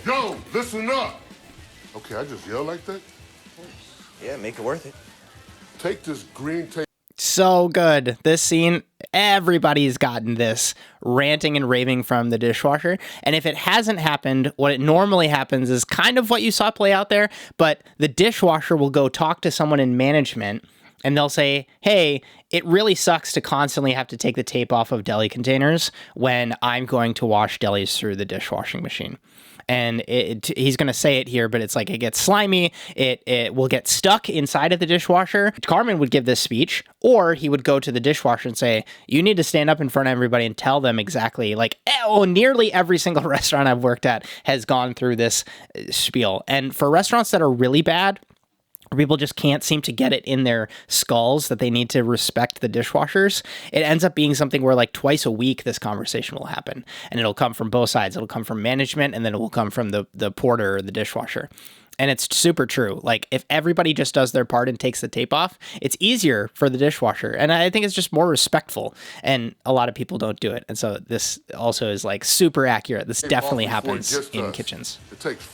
Yo, listen up. Okay, I just yell like that? Yeah, make it worth it. Take this green tape. So good. This scene, everybody's gotten this ranting and raving from the dishwasher. And if it hasn't happened, what it normally happens is kind of what you saw play out there, but the dishwasher will go talk to someone in management and they'll say, hey, it really sucks to constantly have to take the tape off of deli containers when I'm going to wash delis through the dishwashing machine. And he's going to say it here, but it's like it gets slimy. It will get stuck inside of the dishwasher. Carmen would give this speech, or he would go to the dishwasher and say, you need to stand up in front of everybody and tell them exactly, like, oh, nearly every single restaurant I've worked at has gone through this spiel. And for restaurants that are really bad, people just can't seem to get it in their skulls that they need to respect the dishwashers, it ends up being something where like twice a week this conversation will happen, and it'll come from both sides. It'll come from management, and then it will come from the porter or the dishwasher. And it's super true. Like, if everybody just does their part and takes the tape off, it's easier for the dishwasher. And I think it's just more respectful. And a lot of people don't do it. And so this also is like super accurate. This definitely happens in kitchens. It takes